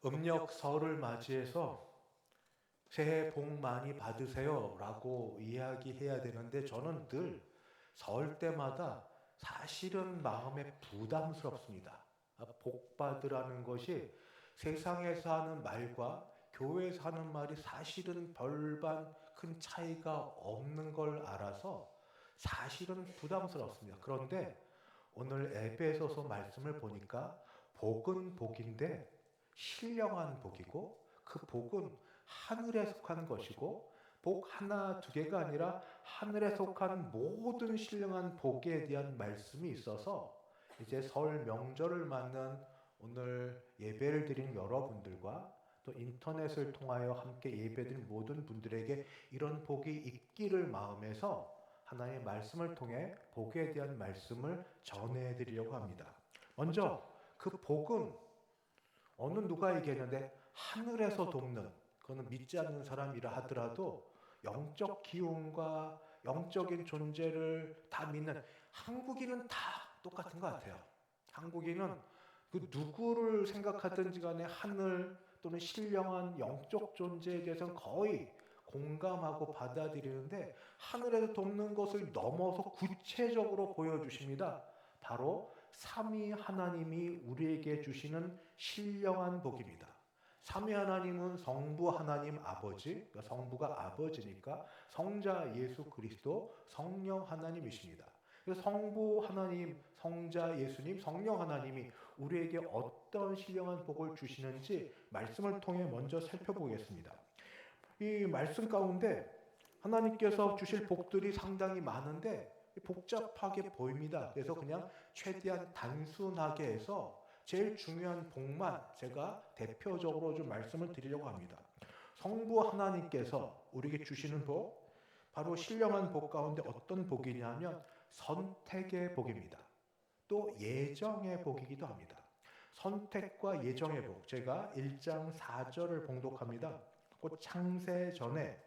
음력 설을 맞이해서 새해 복 많이 받으세요 라고 이야기해야 되는데 저는 늘 설 때마다 사실은 마음에 부담스럽습니다. 복 받으라는 것이 세상에서 하는 말과 교회에서 하는 말이 사실은 별반 큰 차이가 없는 걸 알아서 사실은 부담스럽습니다. 그런데 오늘 에베소서 말씀을 보니까 복은 복인데 신령한 복이고 그 복은 하늘에 속한 것이고 복 하나 두 개가 아니라 하늘에 속한 모든 신령한 복에 대한 말씀이 있어서 이제 설 명절을 맞는 오늘 예배를 드린 여러분들과 또 인터넷을 통하여 함께 예배드린 모든 분들에게 이런 복이 있기를 마음에서 하나님의 말씀을 통해 복에 대한 말씀을 전해드리려고 합니다. 먼저 그 복은 어느 누가 얘기했는데 하늘에서 돕는, 그거는 믿지 않는 사람이라 하더라도 영적 기운과 영적인 존재를 다 믿는 한국인은 다 똑같은 것 같아요. 한국인은 그 누구를 생각하든지 간에 하늘 또는 신령한 영적 존재에 대해서는 거의 공감하고 받아들이는데 하늘에서 돕는 것을 넘어서 구체적으로 보여주십니다. 바로 삼위 하나님이 우리에게 주시는 신령한 복입니다. 삼위 하나님은 성부 하나님 아버지, 그러니까 성부가 아버지니까 성자 예수 그리스도 성령 하나님이십니다. 그래서 성부 하나님, 성자 예수님, 성령 하나님이 우리에게 어떤 신령한 복을 주시는지 말씀을 통해 먼저 살펴보겠습니다. 이 말씀 가운데 하나님께서 주실 복들이 상당히 많은데 복잡하게 보입니다. 그래서 그냥 최대한 단순하게 해서 제일 중요한 복만 제가 대표적으로 좀 말씀을 드리려고 합니다. 성부 하나님께서 우리에게 주시는 복, 바로 신령한 복 가운데 어떤 복이냐면 선택의 복입니다. 또 예정의 복이기도 합니다. 선택과 예정의 복, 제가 1장 4절을 봉독합니다. 곧 창세 전에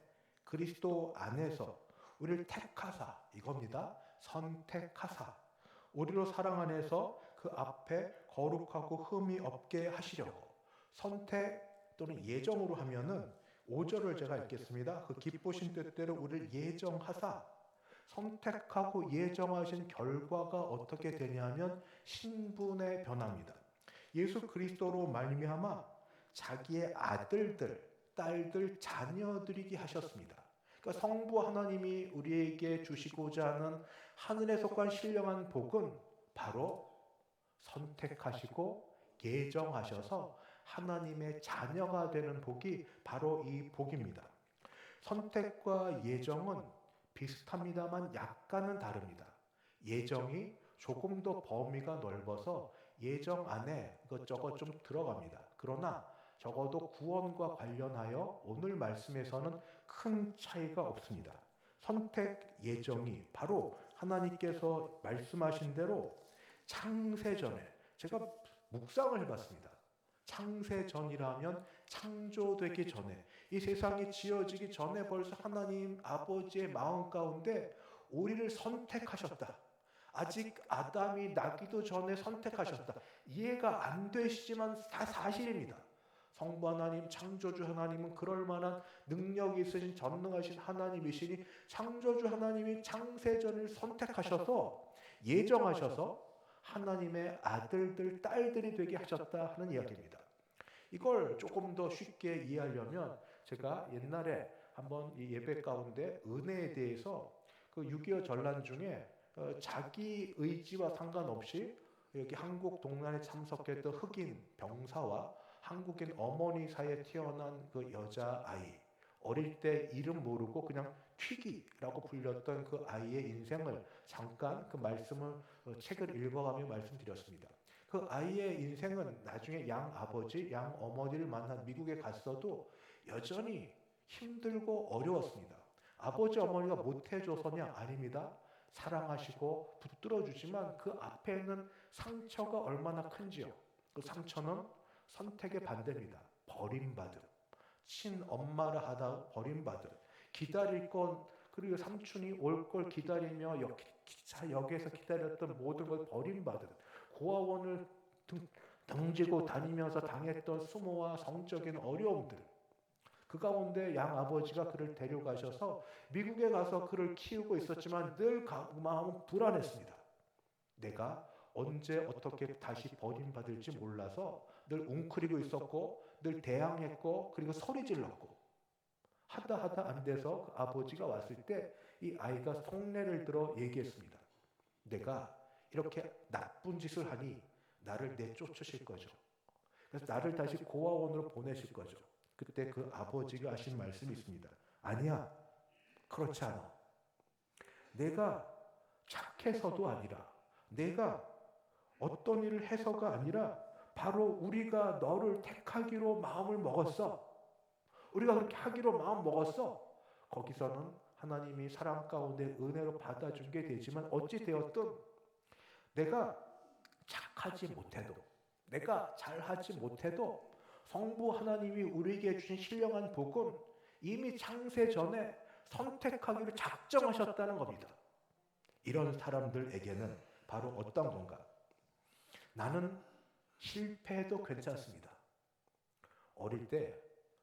그리스도 안에서 우리를 택하사, 이겁니다. 선택하사 우리로 사랑 안에서 그 앞에 거룩하고 흠이 없게 하시려고. 선택 또는 예정으로 하면은 5절을 제가 읽겠습니다. 그 기쁘신 뜻대로 우리를 예정하사, 선택하고 예정하신 결과가 어떻게 되냐면 신분의 변화입니다. 예수 그리스도로 말미암아 자기의 아들들, 딸들, 자녀들이게 하셨습니다. 그러니까 성부 하나님이 우리에게 주시고자 하는 하늘에 속한 신령한 복은 바로 선택하시고 예정하셔서 하나님의 자녀가 되는 복이 바로 이 복입니다. 선택과 예정은 비슷합니다만 약간은 다릅니다. 예정이 조금 더 범위가 넓어서 예정 안에 이것저것 좀 들어갑니다. 그러나 적어도 구원과 관련하여 오늘 말씀에서는 큰 차이가 없습니다. 선택 예정이 바로 하나님께서 말씀하신 대로 창세전에, 제가 묵상을 해봤습니다. 창세전이라면 창조되기 전에, 이 세상이 지어지기 전에 벌써 하나님 아버지의 마음 가운데 우리를 선택하셨다. 아직 아담이 나기도 전에 선택하셨다. 이해가 안 되시지만 다 사실입니다. 성부 하나님, 창조주 하나님은 그럴 만한 능력이 있으신 전능하신 하나님이시니 창조주 하나님이 창세전을 선택하셔서 예정하셔서 하나님의 아들들, 딸들이 되게 하셨다 하는 이야기입니다. 이걸 조금 더 쉽게 이해하려면 제가 옛날에 한번 이 예배 가운데 은혜에 대해서 그 6.25 전란 중에 자기 의지와 상관없이 여기 한국 동란에 참석했던 흑인 병사와 한국인 어머니 사이에 태어난 그 여자아이, 어릴 때 이름 모르고 그냥 튀기라고 불렸던 그 아이의 인생을 잠깐 그 말씀을 책을 읽어가며 말씀드렸습니다. 그 아이의 인생은 나중에 양 아버지, 양 어머니를 만나 미국에 갔어도 여전히 힘들고 어려웠습니다. 아버지 어머니가 못해줘서냐? 아닙니다. 사랑하시고 붙들어주지만 그 앞에는 상처가 얼마나 큰지요. 그 상처는 선택의 반대입니다. 버림받음. 친엄마를 하다 버림받음. 기다릴 건, 그리고 삼촌이 올 걸 기다리며 기차역에서 기다렸던 모든 걸 버림받은, 고아원을 등지고 다니면서 당했던 수모와 성적인 어려움들, 그 가운데 양 아버지가 그를 데려가셔서 미국에 가서 그를 키우고 있었지만 늘 마음은 불안했습니다. 내가 언제 어떻게 다시 버림받을지 몰라서 늘 웅크리고 있었고 늘 대항했고 그리고 소리 질렀고 하다 안 돼서 그 아버지가 왔을 때 이 아이가 속내를 들어 얘기했습니다. 내가 이렇게 나쁜 짓을 하니 나를 내쫓으실 거죠. 그래서 나를 다시 고아원으로 보내실 거죠. 그때 그 아버지가 하신 말씀이 있습니다. 아니야, 그렇지 않아. 내가 착해서도 아니라 내가 어떤 일을 해서가 아니라 바로 우리가 너를 택하기로 마음을 먹었어. 우리가 그렇게 하기로 마음 먹었어. 거기서는 하나님이 사랑 가운데 은혜로 받아준 게 되지만 어찌 되었든 내가 착하지 못해도 내가 잘하지 못해도 성부 하나님이 우리에게 주신 신령한 복은 이미 창세 전에 선택하기로 작정하셨다는 겁니다. 이런 사람들에게는 바로 어떤 건가? 나는 실패해도 괜찮습니다. 어릴 때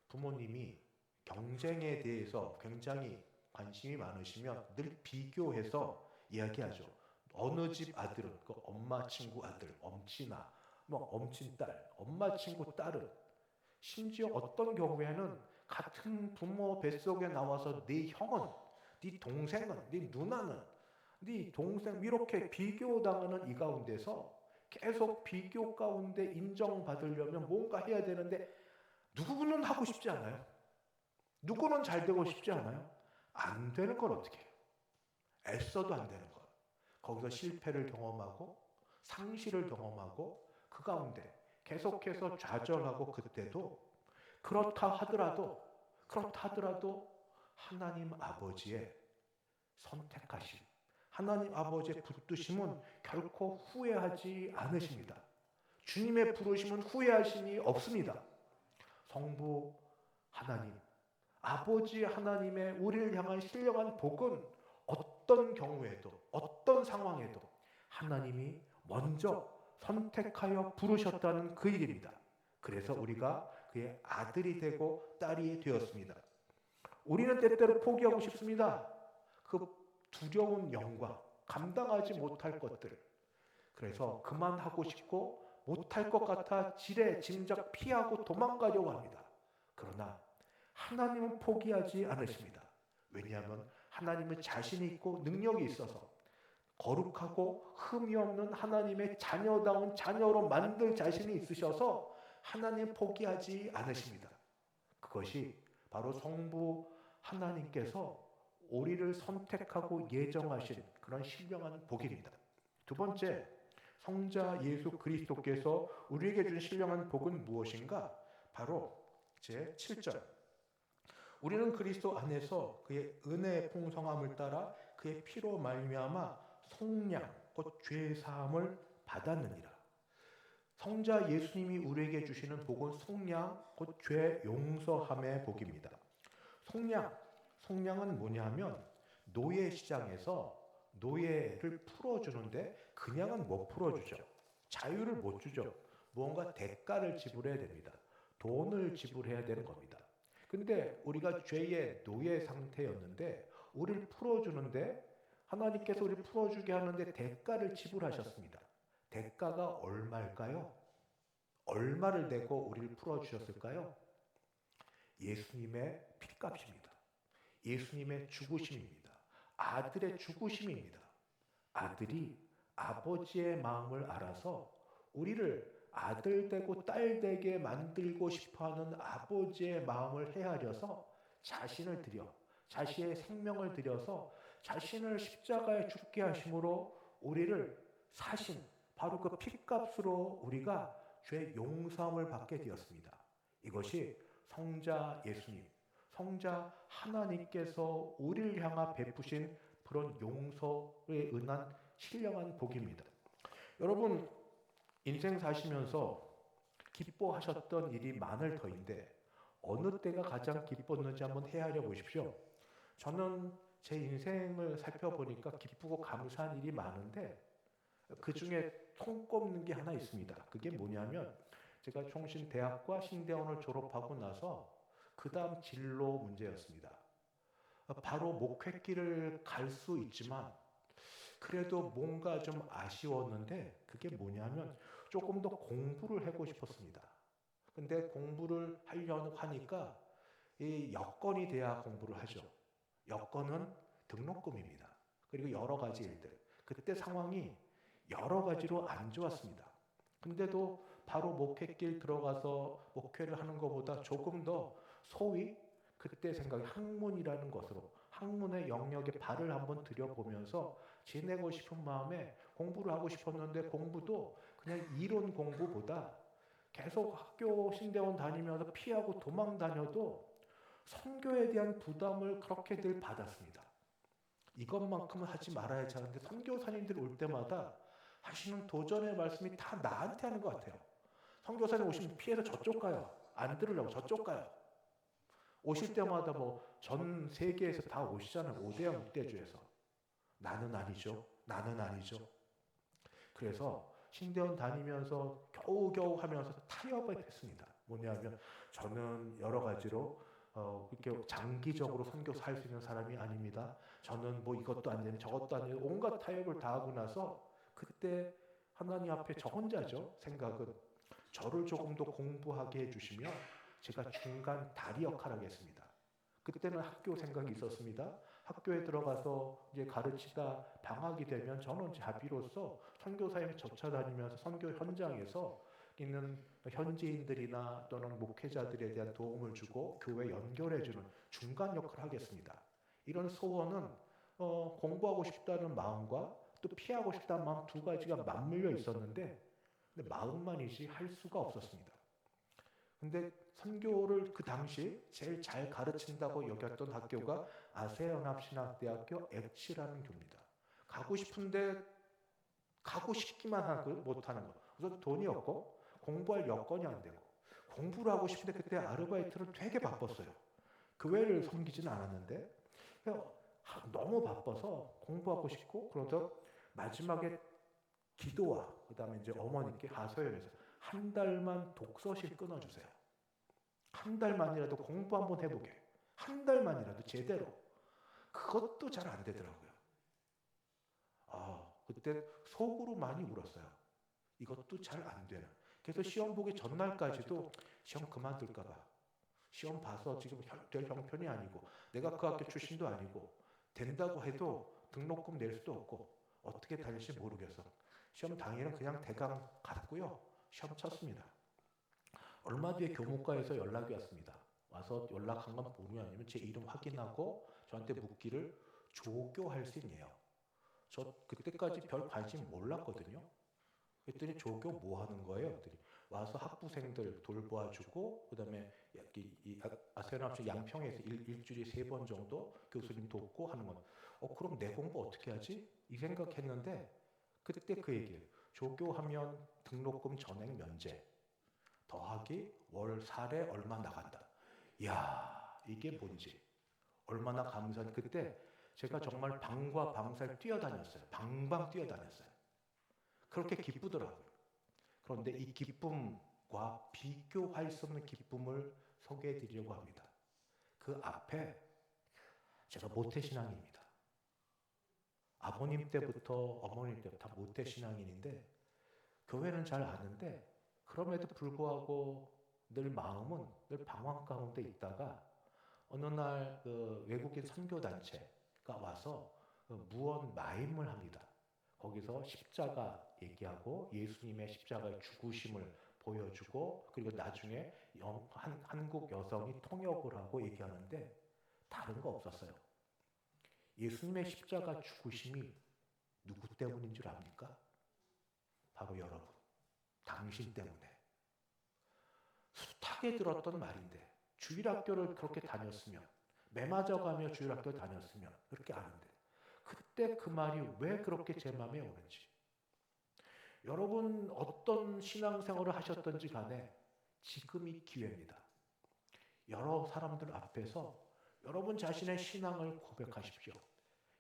부모님이 경쟁에 대해서 굉장히 관심이 많으시면 늘 비교해서 이야기하죠. 어느 집 아들은 그 엄마 친구 아들, 엄친아, 엄친 딸, 엄마 친구 딸은 심지어 어떤 경우에는 같은 부모 뱃속에 나와서 네 형은, 네 동생은, 네 누나는, 네 동생 이렇게 비교당하는 이 가운데서 계속 비교 가운데 인정받으려면 뭔가 해야 되는데 누구는 하고 싶지 않아요. 누구는 잘 되고 싶지 않아요. 안 되는 걸 어떻게 해요? 애써도 안 되는 것. 거기서 실패를 경험하고 상실을 경험하고 그 가운데 계속해서 좌절하고 그때도 그렇다 하더라도 하나님 아버지의 선택하심, 하나님 아버지의 붙드심은 결코 후회하지 않으십니다. 주님의 부르심은 후회하심이 없습니다. 성부 하나님, 아버지 하나님의 우리를 향한 신령한 복은 어떤 경우에도 어떤 상황에도 하나님이 먼저 선택하여 부르셨다는 그 일입니다. 그래서 우리가 그의 아들이 되고 딸이 되었습니다. 우리는 때때로 포기하고 싶습니다. 그 두려운 영광, 감당하지 못할 것들을. 그래서 그만하고 싶고 못할 것 같아 지레 짐작 피하고 도망가려고 합니다. 그러나 하나님은 포기하지 않으십니다. 왜냐하면 하나님은 자신이 있고 능력이 있어서 거룩하고 흠이 없는 하나님의 자녀다운 자녀로 만들 자신이 있으셔서 하나님 포기하지 않으십니다. 그것이 바로 성부 하나님께서 우리를 선택하고 예정하신 그런 신령한 복입니다. 두 번째, 성자 예수 그리스도께서 우리에게 준 신령한 복은 무엇인가? 바로 제 7절. 우리는 그리스도 안에서 그의 은혜의 풍성함을 따라 그의 피로 말미암아 속량 곧 죄 사함을 받았느니라. 성자 예수님이 우리에게 주시는 복은 속량 곧 죄 용서함의 복입니다. 속량은 뭐냐면 노예 시장에서 노예를 풀어주는데 그냥은 못 풀어주죠. 자유를 못 주죠. 무언가 대가를 지불해야 됩니다. 돈을 지불해야 되는 겁니다. 근데 우리가 죄의 노예 상태였는데 우리를 풀어주는데 하나님께서 우리를 풀어주게 하는데 대가를 지불하셨습니다. 대가가 얼마일까요? 얼마를 내고 우리를 풀어주셨을까요? 예수님의 핏값입니다. 예수님의 죽으심입니다. 아들의 죽으심입니다. 아들이 아버지의 마음을 알아서 우리를 아들 되고 딸 되게 만들고 싶어하는 아버지의 마음을 헤아려서 자신을 들여 자신의 생명을 들여서 자신을 십자가에 죽게 하심으로 우리를 사신 바로 그 핏값으로 우리가 죄 용서함을 받게 되었습니다. 이것이 성자 예수님, 성자 하나님께서 우리를 향하 베푸신 그런 용서에 은한 신령한 복입니다. 여러분 인생 사시면서 기뻐하셨던 일이 많을 터인데 어느 때가 가장 기뻤는지 한번 헤아려 보십시오. 저는 제 인생을 살펴보니까 기쁘고 감사한 일이 많은데 그 중에 손꼽는 게 하나 있습니다. 그게 뭐냐면 제가 총신대학과 신대원을 졸업하고 나서 그 다음 진로 문제였습니다. 바로 목회길을 갈 수 있지만 그래도 뭔가 좀 아쉬웠는데 그게 뭐냐면 조금 더 공부를 하고 싶었습니다. 근데 공부를 하려고 하니까 이 여건이 돼야 공부를 하죠. 여건은 등록금입니다. 그리고 여러 가지 일들. 그때 상황이 여러 가지로 안 좋았습니다. 근데도 바로 목회길 들어가서 목회를 하는 것보다 조금 더 소위 그때 생각이 학문이라는 것으로 학문의 영역에 발을 한번 들여보면서 지내고 싶은 마음에 공부를 하고 싶었는데 공부도 그냥 이론 공부보다 계속 학교 신대원 다니면서 피하고 도망 다녀도 선교에 대한 부담을 그렇게 늘 받았습니다. 이것만큼은 하지 말아야지 하는데 선교사님들 올 때마다 하시는 도전의 말씀이 다 나한테 하는 것 같아요. 선교사님 오시면 피해서 저쪽 가요. 안 들으려고 저쪽 가요. 오실 때마다 뭐 전 세계에서 다 오시잖아요. 5대양 6대주에서. 나는 아니죠. 나는 아니죠. 그래서 신대원 다니면서 겨우겨우 하면서 타협을 했습니다. 뭐냐면 저는 여러 가지로 이렇게 장기적으로 선교사 할 수 있는 사람이 아닙니다. 저는 뭐 이것도 안 되는 저것도 안 되는 온갖 타협을 다 하고 나서 그때 하나님 앞에 저 혼자죠. 생각은 저를 조금 더 공부하게 해주시면 제가 중간 다리 역할을 하겠습니다. 그때는 학교 생각이 있었습니다. 학교에 들어가서 이제 가르치다 방학이 되면 저는 자비로서 선교사에 쫓아다니면서 선교 현장에서 있는 현지인들이나 또는 목회자들에 대한 도움을 주고 교회 연결해주는 중간 역할을 하겠습니다. 이런 소원은 공부하고 싶다는 마음과 또 피하고 싶다는 마음 두 가지가 맞물려 있었는데 근데 마음만이지 할 수가 없었습니다. 근데 선교를 그 당시 제일 잘 가르친다고 여겼던 학교가 아세연합신학대학교 엑치라는 교입니다. 가고 싶은데 가고 싶기만 하고 못하는 거. 그래서 돈이 없고 공부할 여건이 안 되고 공부를 하고 싶은데 그때 아르바이트를 되게 바빴어요. 교회를 섬기지는 않았는데 너무 바빠서 공부하고 싶고 그러다 마지막에 기도와 그다음에 이제 어머니께 하소연해서 한 달만 독서실 끊어주세요. 한 달만이라도 공부 한번 해보게. 한 달만이라도 제대로. 그것도 잘 안 되더라고요. 그때 속으로 많이 울었어요. 이것도 잘 안 되는. 그래서 시험 보기 전날까지도 시험 그만둘까봐. 시험 봐서 지금 될 형편이 아니고 내가 그 학교 출신도 아니고 된다고 해도 등록금 낼 수도 없고 어떻게 다닐지 모르겠어. 시험 당일은 그냥 대강 갔고요. 시험 쳤습니다. 얼마 뒤에 교무과에서 연락이 왔습니다. 와서 연락한 건 뭐냐면 제 이름 확인하고 저한테 묻기를 조교할 수 있냐요. 저 그때까지 별 관심 몰랐거든요. 그랬더니 조교 뭐 하는 거예요? 그랬더니 와서 학부생들 돌봐주고 그다음에 이 아세아나합시 양평에서 일주일에 3번 정도 교수님 돕고 하는 건 그럼 내 공부 어떻게 하지? 이 생각했는데 그때 그 얘기예요. 조교하면 등록금 전액 면제 더하기 월 살에 얼마 나간다. 이야 이게 뭔지 얼마나 감사한 그때 제가 정말 방과 방사를 뛰어다녔어요. 방방 뛰어다녔어요. 그렇게 기쁘더라고요. 그런데 이 기쁨과 비교할 수 없는 기쁨을 소개해 드리려고 합니다. 그 앞에 제가 모태신앙입니다. 아버님 때부터 어머님 때부터 다 모태신앙인인데 교회는 잘 아는데 그럼에도 불구하고 늘 마음은 늘 방황 가운데 있다가 어느 날 그 외국인 선교단체가 와서 무언 마임을 합니다. 거기서 십자가 얘기하고 예수님의 십자가의 죽으심을 보여주고 그리고 나중에 한국 여성이 통역을 하고 얘기하는데 다른 거 없었어요. 예수님의 십자가 죽으심이 누구 때문인 줄 압니까? 바로 여러분, 당신 때문에. 숱하게 들었던 말인데 주일학교를 그렇게 다녔으면 매 맞아가며 주일학교를 다녔으면 그렇게 아는데 그때 그 말이 왜 그렇게 제 마음에 오는지 여러분 어떤 신앙생활을 하셨던지 간에 지금이 기회입니다. 여러 사람들 앞에서 여러분 자신의 신앙을 고백하십시오.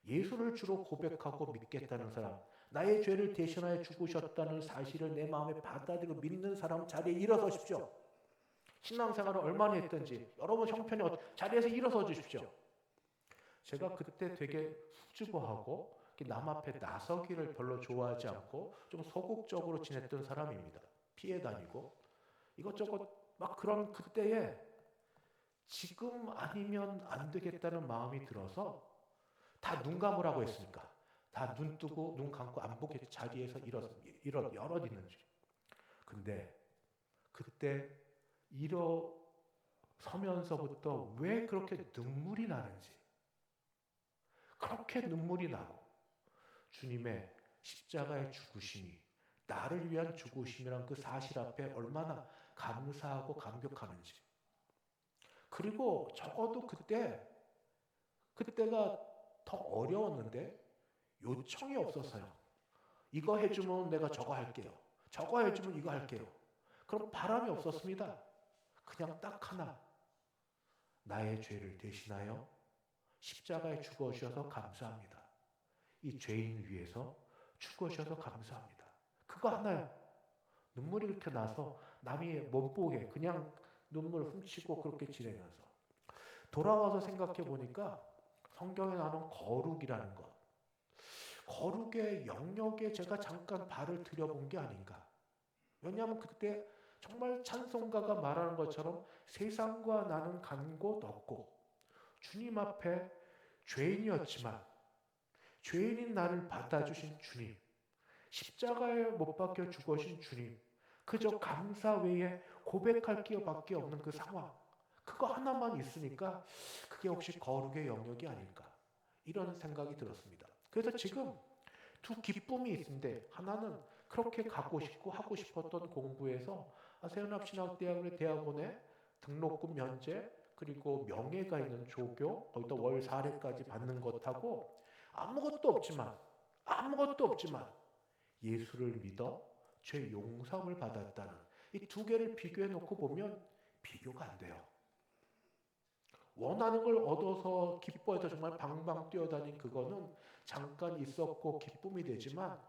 예수를 주로 고백하고 믿겠다는 사람 나의 죄를 대신하여 죽으셨다는 사실을 내 마음에 받아들이고 믿는 사람 자리에 일어서십시오. 신앙생활을 얼마나 했든지 여러분 형편이 자리에서 일어서 주십시오. 제가 그때 되게 수줍어하고 남 앞에 나서기를 별로 좋아하지 않고 좀 소극적으로 지냈던 사람입니다. 피해 다니고 이것저것 막 그런 그때에 지금 아니면 안 되겠다는 마음이 들어서 다 눈 감으라고 했으니까 다 눈 뜨고 눈 감고 안 보게 자리에서 여럿 있는지. 근데 그때 일어서면서부터 왜 그렇게 눈물이 나는지, 그렇게 눈물이 나고 주님의 십자가의 죽으심이 나를 위한 죽으심이란 그 사실 앞에 얼마나 감사하고 감격하는지. 그리고 적어도 그때가 더 어려웠는데 요청이 없었어요. 이거 해주면 내가 저거 할게요. 저거 해주면 이거 할게요. 그럼 바람이 없었습니다. 그냥 딱 하나. 나의 죄를 대신하여 십자가에 죽어주셔서 감사합니다. 이 죄인 위해서 죽어주셔서 감사합니다. 그거 하나요. 눈물이 이렇게 나서 남이 못 보게 그냥 눈물 훔치고 그렇게 지내면서 돌아와서 생각해 보니까 성경에 나오는 거룩이라는 것, 거룩의 영역에 제가 잠깐 발을 들여본 게 아닌가. 왜냐하면 그때 정말 찬송가가 말하는 것처럼 세상과 나는 간 곳 없고 주님 앞에 죄인이었지만 죄인인 나를 받아주신 주님, 십자가에 못 박혀 죽으신 주님, 그저 감사 외에 고백할 게밖에 없는 그 상황, 그거 하나만 있으니까 그게 혹시 거룩의 영역이 아닐까, 이런 생각이 들었습니다. 그래서 지금 두 기쁨이 있는데, 하나는 그렇게 가고 싶고 하고 싶었던 공부에서 세운합신학대학원의 대학원에 등록금 면제 그리고 명예가 있는 조교, 거기다 월 4회까지 받는 것하고 아무것도 없지만 예수를 믿어 죄 용서를 받았다는 이 두 개를 비교해 놓고 보면 비교가 안 돼요. 원하는 걸 얻어서 기뻐해서 정말 방방 뛰어다닌 그거는 잠깐 있었고 기쁨이 되지만,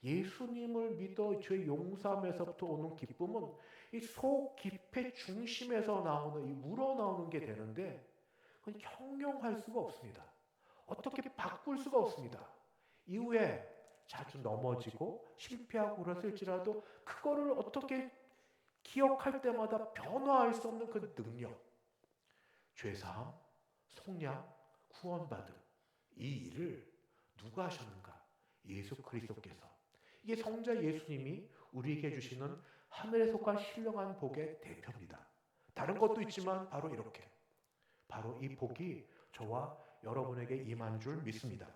예수님을 믿어 죄 용서함에서부터 오는 기쁨은 이 속 깊의 중심에서 나오는, 이 우러나오는 게 되는데, 그건 형용할 수가 없습니다. 어떻게 바꿀 수가 없습니다. 이후에 자주 넘어지고 실패하고 그랬을지라도 그거를 어떻게 기억할 때마다 변화할 수 없는 그 능력, 죄사함, 속량, 구원받음, 이 일을 누가 하셨는가? 예수 그리스도께서. 이게 성자 예수님이 우리에게 주시는 하늘에 속한 신령한 복의 대표입니다. 다른 것도 있지만 바로 이렇게, 바로 이 복이 저와 여러분에게 임한 줄 믿습니다.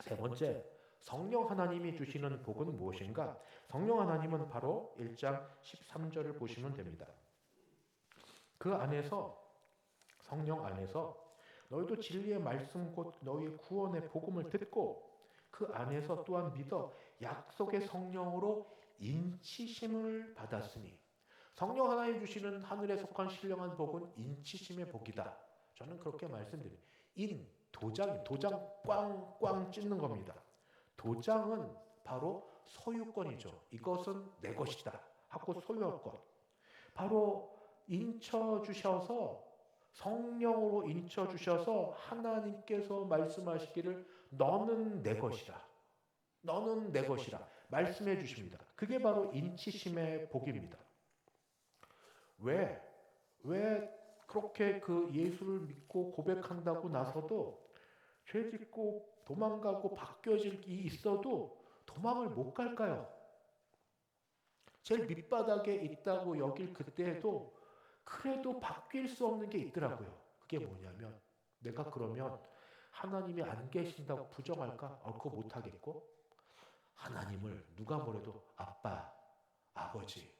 세 번째, 성령 하나님이 주시는 복은 무엇인가? 성령 하나님은 바로 1장 13절을 보시면 됩니다. 그 안에서, 성령 안에서 너희도 진리의 말씀 곧 너희의 구원의 복음을 듣고 그 안에서 또한 믿어 약속의 성령으로 인치심을 받았으니. 성령 하나님 주시는 하늘에 속한 신령한 복은 인치심의 복이다. 저는 그렇게 말씀드립니다. 도장 꽝꽝 찢는 겁니다. 도장은 바로 소유권이죠. 이것은 내 것이다 하고 소유권. 바로 인쳐주셔서, 성령으로 인쳐주셔서 하나님께서 말씀하시기를 너는 내 것이다, 너는 내 것이라 말씀해 주십니다. 그게 바로 인치심의 복입니다. 왜 그렇게 그 예수를 믿고 고백한다고 나서도 죄 짓고 도망가고 바뀌어질 일이 있어도 도망을 못 갈까요? 제일 밑바닥에 있다고 여길 그때에도 그래도 바뀔 수 없는 게 있더라고요. 그게 뭐냐면, 내가 그러면 하나님이 안 계신다고 부정할까? 그거 못하겠고, 하나님을 누가 뭐래도 아빠, 아버지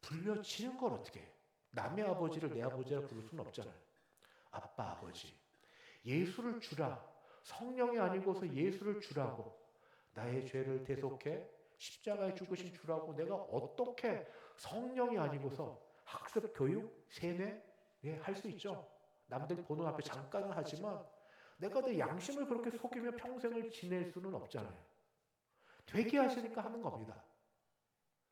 불려치는 걸 어떻게 해? 남의 아버지를 내 아버지라 부를 수는 없잖아요. 아빠, 아버지, 예수를 주라, 성령이 아니고서 예수를 주라고, 나의 죄를 대속해 십자가에 죽으신 주라고, 내가 어떻게 성령이 아니고서 학습, 교육, 세뇌 할 수 있죠. 남들 보는 앞에 잠깐은 하지만 내가 내 양심을 그렇게 속이며 평생을 지낼 수는 없잖아요. 되게 하시니까 하는 겁니다.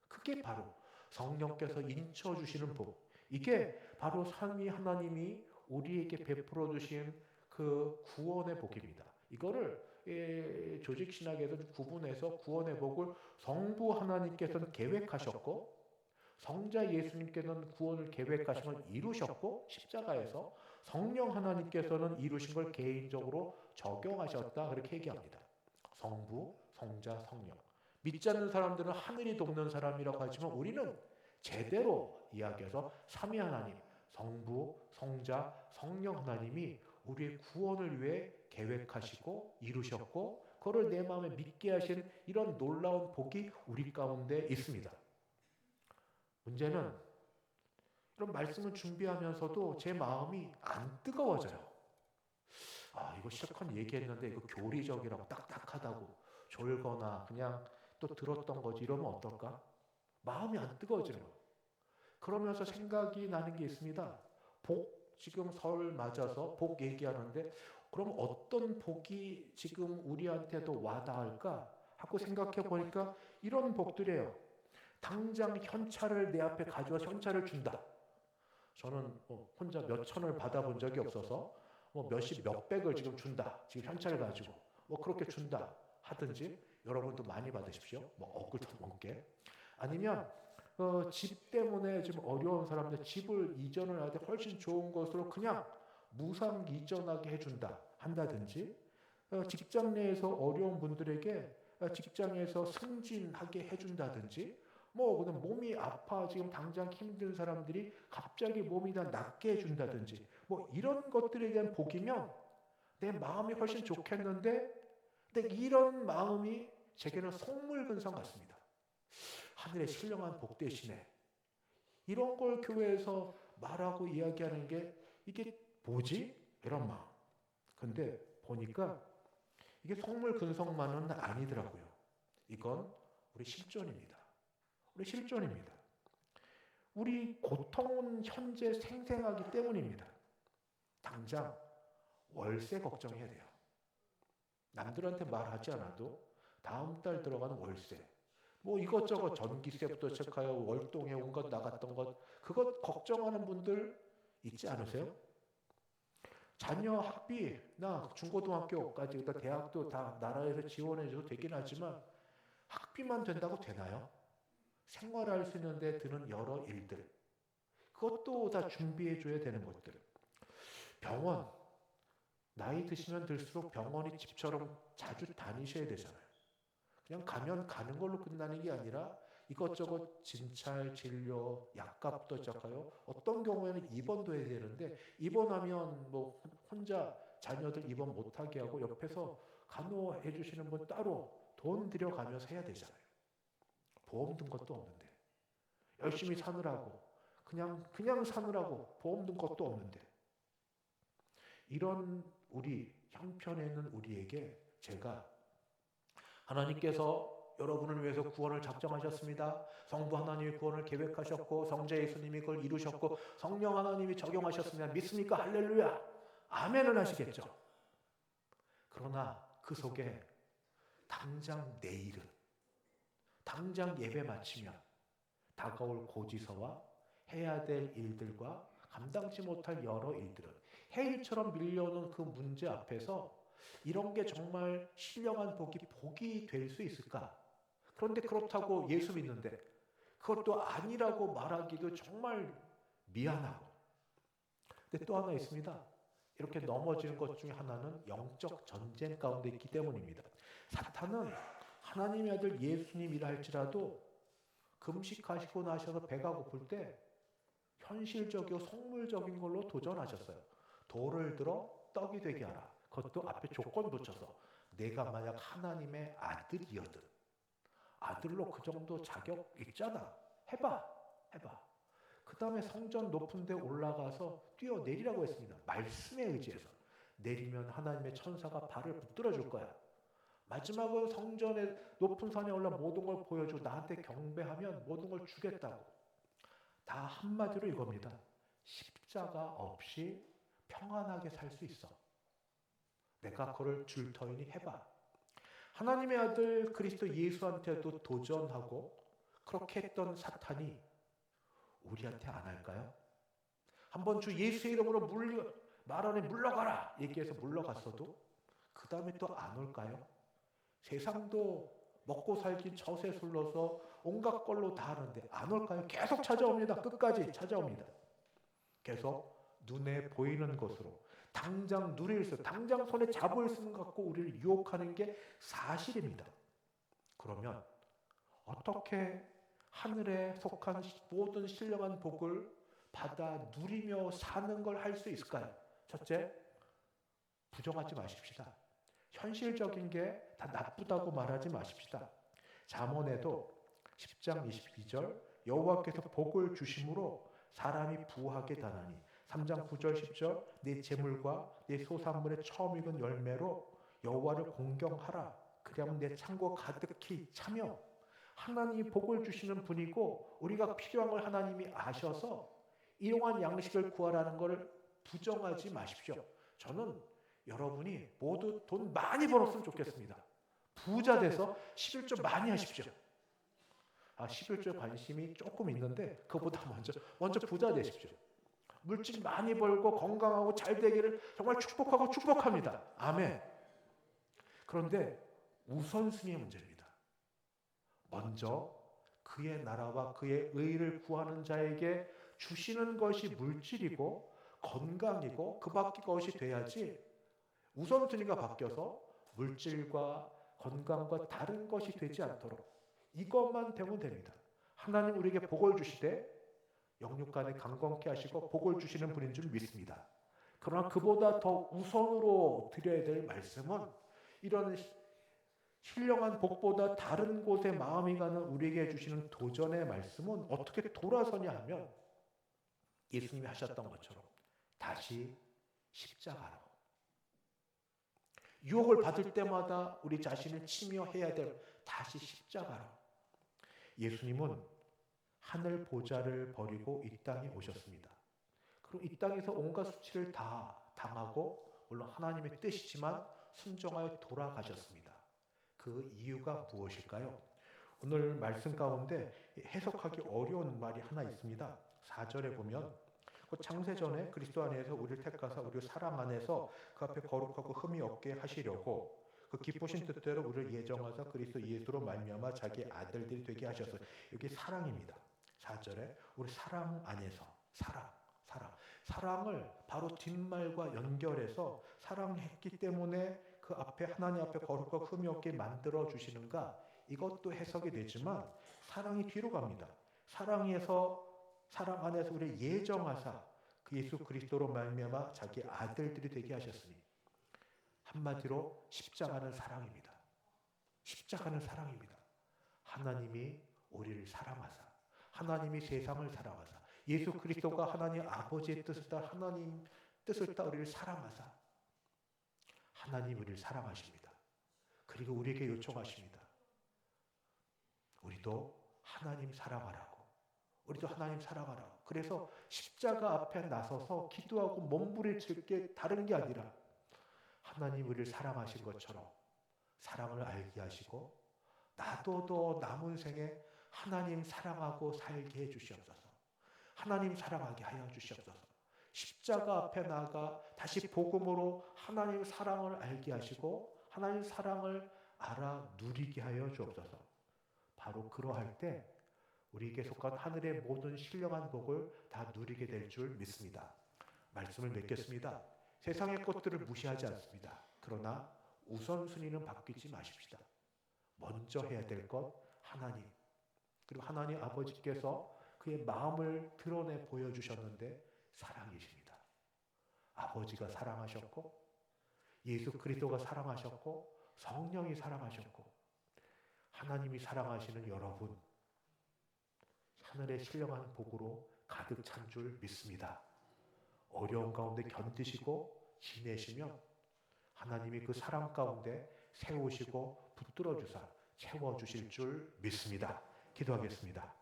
그게 바로 성령께서 인쳐주시는 복. 이게 바로 삼위 하나님이 우리에게 베풀어 주신 그 구원의 복입니다. 이거를 조직 신학에서 구분해서 구원의 복을 성부 하나님께서는 계획하셨고 성자 예수님께서는 구원을 계획하신 걸 이루셨고 십자가에서 성령 하나님께서는 이루신 걸 개인적으로 적용하셨다 그렇게 얘기합니다. 성부, 성자, 성령. 믿지 않는 사람들은 하늘이 돕는 사람이라고 하지만 우리는 제대로 이야기해서 삼위 하나님, 성부, 성자, 성령 하나님이 우리의 구원을 위해 계획하시고 이루셨고 그거를 내 마음에 믿게 하신 이런 놀라운 복이 우리 가운데 있습니다. 문제는 이런 말씀을 준비하면서도 제 마음이 안 뜨거워져요. 이거 실컷 얘기했는데 이거 교리적이라고 딱딱하다고 졸거나 그냥 또 들었던 거지 이러면 어떨까? 마음이 안 뜨거워지는 거예요. 그러면서 생각이 나는 게 있습니다. 복, 지금 설 맞아서 복 얘기하는데 그럼 어떤 복이 지금 우리한테도 와닿을까 하고 생각해 보니까 이런 복들이에요. 당장 현찰을 내 앞에 가져와서 현찰을 준다. 저는 혼자 몇 천을 받아본 적이 없어서 몇십 몇백을 지금 준다. 지금 현찰을 가지고 그렇게 준다 하든지 여러분도 많이 받으십시오. 억울도 넘게. 아니면 집 때문에 지금 어려운 사람들 집을 이전을 하되 훨씬 좋은 것으로 그냥 무상 이전하게 해준다 한다든지 직장 내에서 어려운 분들에게 직장에서 승진하게 해준다든지 그냥 몸이 아파 지금 당장 힘든 사람들이 갑자기 몸이 다 낫게 해준다든지 이런 것들에 대한 복이면 내 마음이 훨씬 좋겠는데 근데 이런 마음이 제게는 속물근성 같습니다. 하늘의 신령한 복 대신에 이런 걸 교회에서 말하고 이야기하는 게 이게 뭐지? 이런 마음. 근데 보니까 이게 속물근성만은 아니더라고요. 이건 우리 실존입니다. 우리 실존입니다. 우리 고통은 현재 생생하기 때문입니다. 당장 월세 걱정해야 돼요. 남들한테 말하지 않아도 다음 달 들어가는 월세 이것저것 전기세부터 체크하여 월동에 온 것 나갔던 것 그것 걱정하는 분들 있지 않으세요? 자녀 학비나 중고등학교까지 대학도 다 나라에서 지원해줘도 되긴 하지만 학비만 된다고 되나요? 생활할 수 있는 데 드는 여러 일들 그것도 다 준비해줘야 되는 것들 병원 나이 드시면 들수록 병원이 집처럼 자주 다니셔야 되잖아요. 그냥 가면 가는 걸로 끝나는 게 아니라 이것저것 진찰, 진료, 약값도 시작하여 어떤 경우에는 입원도 해야 되는데 입원하면 혼자 자녀들 입원 못하게 하고 옆에서 간호해 주시는 분 따로 돈 들여가면서 해야 되잖아요. 보험 든 것도 없는데 열심히 사느라고 그냥 사느라고 보험 든 것도 없는데 이런 우리 형편에 있는 우리에게 제가 하나님께서 여러분을 위해서 구원을 작정하셨습니다. 성부 하나님이 구원을 계획하셨고 성자 예수님이 그걸 이루셨고 성령 하나님이 적용하셨습니다. 믿습니까? 할렐루야. 아멘을 하시겠죠. 그러나 그 속에 당장 내일은 당장 예배 마치면 다가올 고지서와 해야 될 일들과 감당치 못할 여러 일들은 해일처럼 밀려오는 그 문제 앞에서 이런 게 정말 신령한 복이 될 수 있을까? 그런데 그렇다고 예수 믿는데 그것도 아니라고 말하기도 정말 미안하고. 근데 또 하나 있습니다. 이렇게 넘어지는 것 중에 하나는 영적 전쟁 가운데 있기 때문입니다. 사탄은 하나님의 아들 예수님이라 할지라도 금식하시고 나셔서 배가 고플 때 현실적이고 속물적인 걸로 도전하셨어요. 돌을 들어 떡이 되게 하라. 그것도 앞에 조건 붙여서 내가 만약 하나님의 아들이거든 아들로 그 정도 자격 있잖아. 해봐. 그 다음에 성전 높은 데 올라가서 뛰어내리라고 했습니다. 말씀에 의지해서. 내리면 하나님의 천사가 발을 붙들어 줄 거야. 마지막은 성전의 높은 산에 올라 모든 걸 보여주고 나한테 경배하면 모든 걸 주겠다고. 다 한마디로 이겁니다. 십자가 없이 평안하게 살 수 있어. 내가 그걸 줄 터이니 해봐. 하나님의 아들 그리스도 예수한테도 도전하고 그렇게 했던 사탄이 우리한테 안 할까요? 한번 주 예수의 이름으로 말 안에 물러가라 얘기해서 물러갔어도 그 다음에 또 안 올까요? 세상도 먹고 살긴 처세술로서 온갖 걸로 다 하는데 안 올까요? 계속 찾아옵니다. 끝까지 찾아옵니다. 계속 눈에 보이는 것으로 당장 누릴 수, 당장 손에 잡을 수 갖고 우리를 유혹하는 게 사실입니다. 그러면 어떻게 하늘에 속한 모든 신령한 복을 받아 누리며 사는 걸 할 수 있을까요? 첫째, 부정하지 마십시다. 현실적인 게 다 나쁘다고 말하지 마십시다. 잠언에도 10장 22절 여호와께서 복을 주심으로 사람이 부하게 다나니 3장 9절 10절 네 재물과 네 소산물의 처음 익은 열매로 여호와를 공경하라. 그리하면 내 창고 가득히 차며 하나님이 복을 주시는 분이고 우리가 필요한 걸 하나님이 아셔서 일용할 양식을 구하라는 것을 부정하지 마십시오. 저는 여러분이 모두 돈 많이 벌었으면 좋겠습니다. 부자 돼서 11조 많이 하십시오. 11조 관심이 조금 있는데 그보다 먼저 부자 되십시오. 물질 많이 벌고 건강하고 잘 되기를 정말 축복하고 축복합니다. 아멘. 그런데 우선순위의 문제입니다. 먼저 그의 나라와 그의 의를 구하는 자에게 주시는 것이 물질이고 건강이고 그 밖의 것이 돼야지 우선순위가 바뀌어서 물질과 건강과 다른 것이 되지 않도록 이것만 되면 됩니다. 하나님 우리에게 복을 주시되 영육간에 강건케 하시고 복을 주시는 분인 줄 믿습니다. 그러나 그보다 더 우선으로 드려야 될 말씀은 이런 신령한 복보다 다른 곳에 마음이 가는 우리에게 주시는 도전의 말씀은 어떻게 돌아서냐 하면 예수님이 하셨던 것처럼 다시 십자가로 유혹을 받을 때마다 우리 자신을 치며 해야 될 다시 십자가로 예수님은 하늘 보좌를 버리고 이 땅에 오셨습니다. 그리고 이 땅에서 온갖 수치를 다 당하고 물론 하나님의 뜻이지만 순종하여 돌아가셨습니다. 그 이유가 무엇일까요? 오늘 말씀 가운데 해석하기 어려운 말이 하나 있습니다. 4절에 보면 창세전에 그리스도 안에서 우리를 택하사 우리 사랑 안에서 그 앞에 거룩하고 흠이 없게 하시려고 그 기쁘신 뜻대로 우리를 예정하사 그리스도 예수로 말미암아 자기 아들들이 되게 하셨어요. 여기 사랑입니다. 4절에 우리 사랑 안에서 사랑을 바로 뒷말과 연결해서 사랑했기 때문에 그 앞에 하나님 앞에 거룩하고 흠이 없게 만들어 주시는가 이것도 해석이 되지만 사랑이 뒤로 갑니다. 사랑 안에서 우리를 예정하사 그 예수 그리스도로 말미암아 자기 아들들이 되게 하셨으니 한마디로 십자가는 사랑입니다. 십자가는 사랑입니다. 하나님이 우리를 사랑하사 하나님이 세상을 사랑하사 예수 그리스도가 하나님 아버지의 뜻을 따라 하나님 뜻을 따라 우리를 사랑하사 하나님 우리를 사랑하십니다. 그리고 우리에게 요청하십니다. 우리도 하나님 사랑하라고. 우리도 하나님 사랑하라고. 그래서 십자가 앞에 나서서 기도하고 몸부림칠 게 다른 게 아니라 하나님 우리를 사랑하신 것처럼 사랑을 알게 하시고 나도 더 남은 생에 하나님 사랑하고 살게 해주시옵소서. 하나님 사랑하게 하여 주시옵소서. 십자가 앞에 나아가 다시 복음으로 하나님 사랑을 알게 하시고 하나님 사랑을 알아 누리게 하여 주옵소서. 바로 그러할 때 우리에게 속한 하늘의 모든 신령한 복을 다 누리게 될 줄 믿습니다. 말씀을 맺겠습니다. 세상의 것들을 무시하지 않습니다. 그러나 우선순위는 바뀌지 마십시다. 먼저 해야 될 것 하나님 그리고 하나님 아버지께서 그의 마음을 드러내 보여주셨는데 사랑이십니다. 아버지가 사랑하셨고 예수 그리스도가 사랑하셨고 성령이 사랑하셨고 하나님이 사랑하시는 여러분 하늘의 신령한 복으로 가득 찬 줄 믿습니다. 어려운 가운데 견디시고 지내시면 하나님이 그 사랑 가운데 세우시고 붙들어 주사 채워주실 줄 믿습니다. 기도하겠습니다.